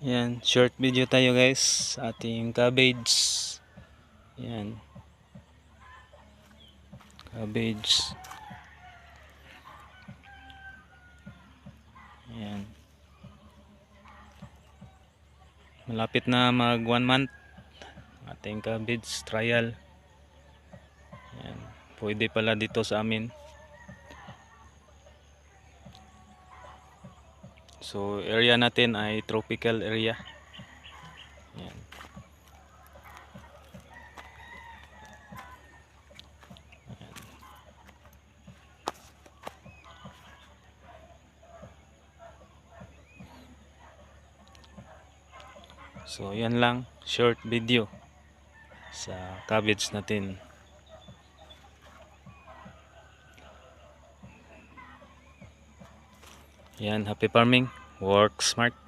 Yan, short video tayo guys sa ating cabbage. Yan, cabbage. Yan. Malapit na mag 1 month ating cabbage trial. Yan. Pwede pala dito sa amin. So area natin ay tropical area. Yan. So yan lang, short video sa cabbage natin. Yan, happy farming, work smart.